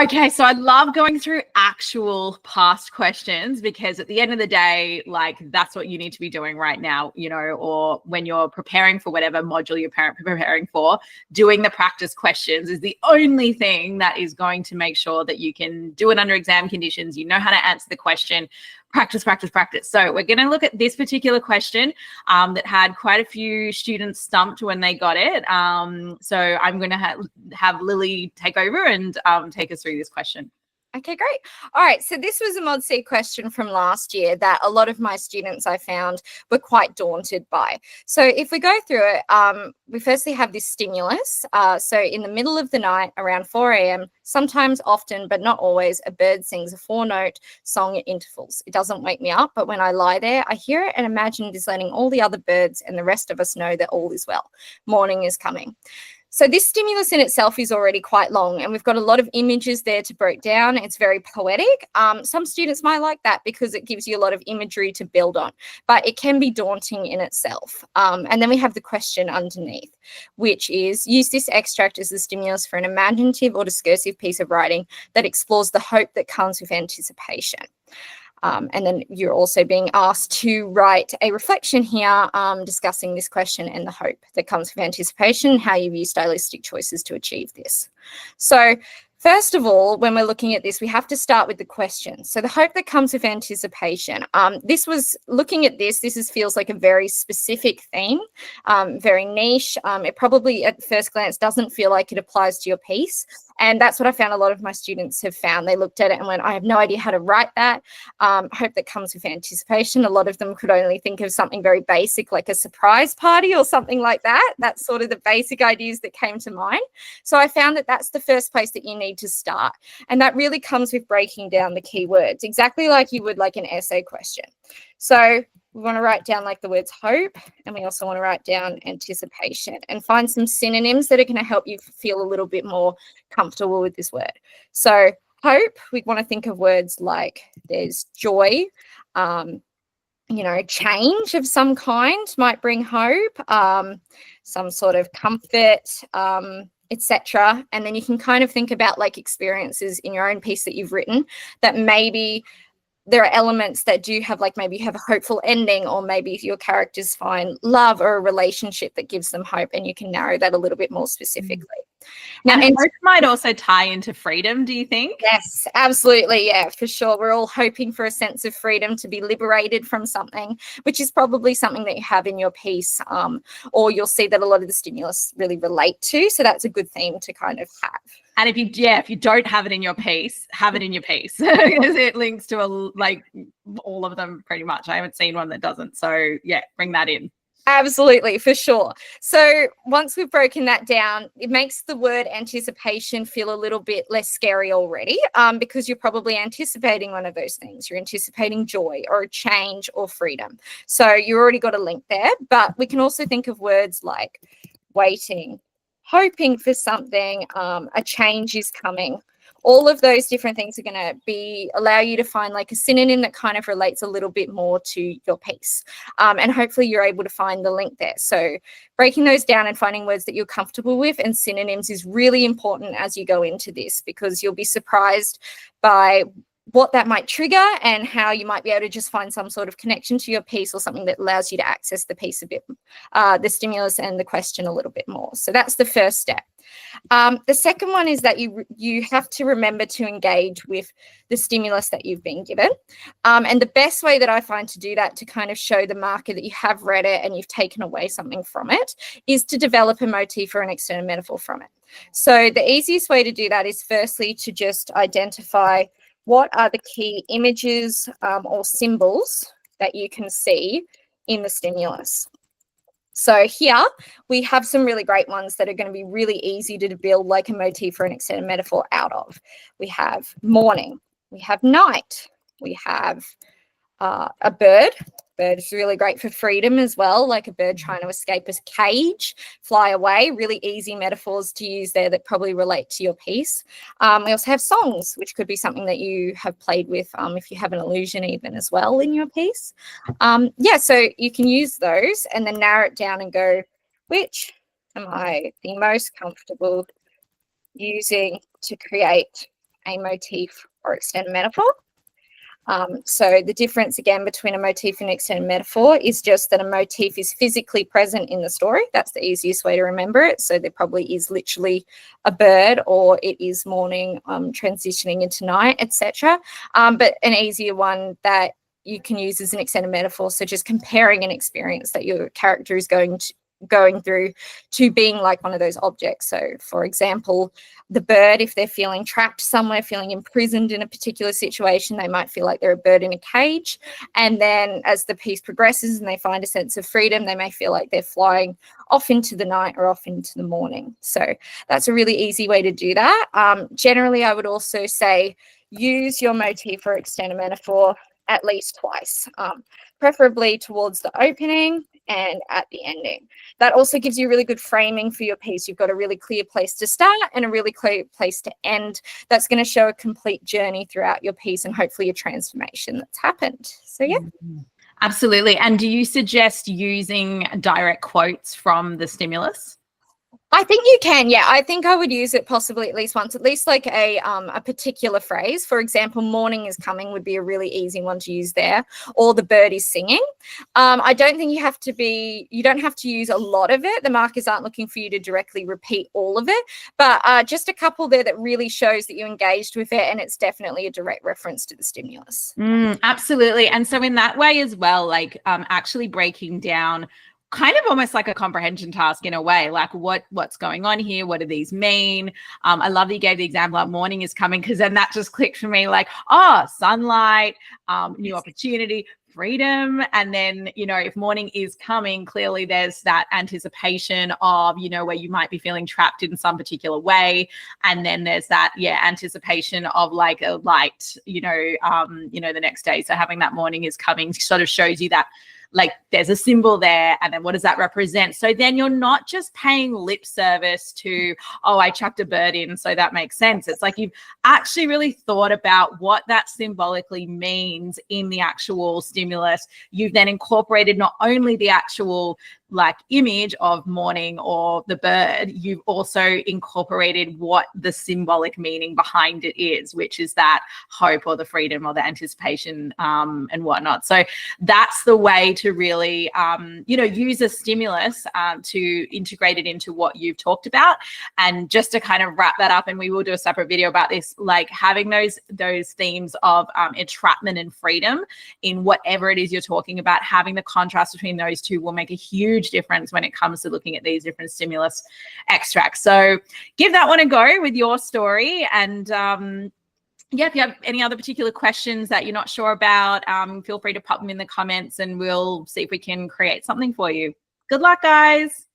Okay, so I love going through actual past questions because at the end of the day, like that's what you need to be doing right now, you know, or when you're preparing for whatever module you're preparing for, doing the practice questions is the only thing that is going to make sure that you can do it under exam conditions. You know how to answer the question. Practice, practice, practice. So we're going to look at this particular question that had quite a few students stumped when they got it. So I'm going to have Lily take over and take us through this question. Okay, great. All right, so this was a Mod C question from last year that a lot of my students I found were quite daunted by. So if we go through it, we firstly have this stimulus. So in the middle of the night around 4 a.m., sometimes, often, but not always, a bird sings a 4-note song at intervals. It doesn't wake me up, but when I lie there, I hear it and imagine it is letting all the other birds and the rest of us know that all is well. Morning is coming. So this stimulus in itself is already quite long, and we've got a lot of images there to break down. It's very poetic. Some students might like that because it gives you a lot of imagery to build on, but it can be daunting in itself. And then we have the question underneath, which is, use this extract as the stimulus for an imaginative or discursive piece of writing that explores the hope that comes with anticipation. And then you're also being asked to write a reflection here discussing this question and the hope that comes with anticipation, and how you view stylistic choices to achieve this. So first of all, when we're looking at this, we have to start with the question. So the hope that comes with anticipation. This was looking at this feels like a very specific theme, very niche. It probably at first glance doesn't feel like it applies to your piece. And that's what I found a lot of my students have found. They looked at it and went, I have no idea how to write that. Hope that comes with anticipation. A lot of them could only think of something very basic, like a surprise party or something like that. That's sort of the basic ideas that came to mind. So I found that that's the first place that you need to start. And that really comes with breaking down the key words, exactly like you would like an essay question. So we want to write down like the words hope, and we also want to write down anticipation and find some synonyms that are going to help you feel a little bit more comfortable with this word. So hope, we want to think of words like there's joy, you know, change of some kind might bring hope, some sort of comfort, etc. And then you can kind of think about like experiences in your own piece that you've written that maybe there are elements that do have, like, maybe you have a hopeful ending, or maybe your characters find love or a relationship that gives them hope, and you can narrow that a little bit more specifically. Now, and hope might also tie into freedom, do you think? Yes, absolutely. Yeah, for sure. We're all hoping for a sense of freedom, to be liberated from something, which is probably something that you have in your piece, or you'll see that a lot of the stimulus really relate to. So that's a good theme to kind of have. And if you don't have it in your piece, have it in your piece because it links to like all of them pretty much. I haven't seen one that doesn't. So yeah, bring that in. Absolutely, for sure. So once we've broken that down, it makes the word anticipation feel a little bit less scary already, because you're probably anticipating one of those things. You're anticipating joy or a change or freedom. So you already got a link there, but we can also think of words like waiting, hoping for something, a change is coming. All of those different things are going to allow you to find like a synonym that kind of relates a little bit more to your piece. And hopefully you're able to find the link there. So breaking those down and finding words that you're comfortable with and synonyms is really important as you go into this, because you'll be surprised by what that might trigger and how you might be able to just find some sort of connection to your piece, or something that allows you to access the piece a bit, the stimulus and the question a little bit more. So that's the first step. The second one is that you have to remember to engage with the stimulus that you've been given. And the best way that I find to do that, to kind of show the marker that you have read it and you've taken away something from it, is to develop a motif or an external metaphor from it. So the easiest way to do that is firstly to just identify what are the key images or symbols that you can see in the stimulus. So here we have some really great ones that are going to be really easy to build like a motif or an extended metaphor out of. We have morning, we have night, we have a bird. Bird is really great for freedom as well, like a bird trying to escape a cage, fly away. Really easy metaphors to use there that probably relate to your piece. We also have songs, which could be something that you have played with if you have an illusion even as well in your piece. Yeah, so you can use those and then narrow it down and go, which am I the most comfortable using to create a motif or extended metaphor. So the difference again between a motif and extended metaphor is just that a motif is physically present in the story. That's the easiest way to remember it. So there probably is literally a bird, or it is morning transitioning into night, etc. But an easier one that you can use as an extended metaphor, so just comparing an experience that your character is going through to being like one of those objects. So for example, the bird, if they're feeling trapped somewhere, feeling imprisoned in a particular situation, they might feel like they're a bird in a cage. And then as the piece progresses and they find a sense of freedom, they may feel like they're flying off into the night or off into the morning. So that's a really easy way to do that. Generally, I would also say use your motif or extended metaphor at least twice, preferably towards the opening and at the ending. That also gives you really good framing for your piece. You've got a really clear place to start and a really clear place to end. That's going to show a complete journey throughout your piece and hopefully a transformation that's happened. So yeah. Absolutely. And do you suggest using direct quotes from the stimulus? I think you can, yeah. I think I would use it possibly at least once, at least like a particular phrase. For example, morning is coming would be a really easy one to use there, or the bird is singing. I don't think you don't have to use a lot of it. The markers aren't looking for you to directly repeat all of it, but just a couple there that really shows that you engaged with it, and it's definitely a direct reference to the stimulus. Absolutely. And so in that way as well, like actually breaking down kind of almost like a comprehension task in a way, like what's going on here? What do these mean? I love that you gave the example of morning is coming, because then that just clicked for me like, sunlight, new opportunity, freedom. And then, if morning is coming, clearly there's that anticipation of, where you might be feeling trapped in some particular way. And then there's that, anticipation of like a light, the next day. So having that morning is coming sort of shows you that like there's a symbol there, and then what does that represent? So then you're not just paying lip service to, I chucked a bird in, so that makes sense. It's like you've actually really thought about what that symbolically means in the actual stimulus. You've then incorporated not only the actual like image of morning or the bird, you've also incorporated what the symbolic meaning behind it is, which is that hope or the freedom or the anticipation and whatnot. So that's the way to really, use a stimulus to integrate it into what you've talked about. And just to kind of wrap that up, and we will do a separate video about this, like having those themes of entrapment and freedom in whatever it is you're talking about, having the contrast between those two will make a huge difference when it comes to looking at these different stimulus extracts. So give that one a go with your story. And if you have any other particular questions that you're not sure about, feel free to pop them in the comments and we'll see if we can create something for you. Good luck, guys.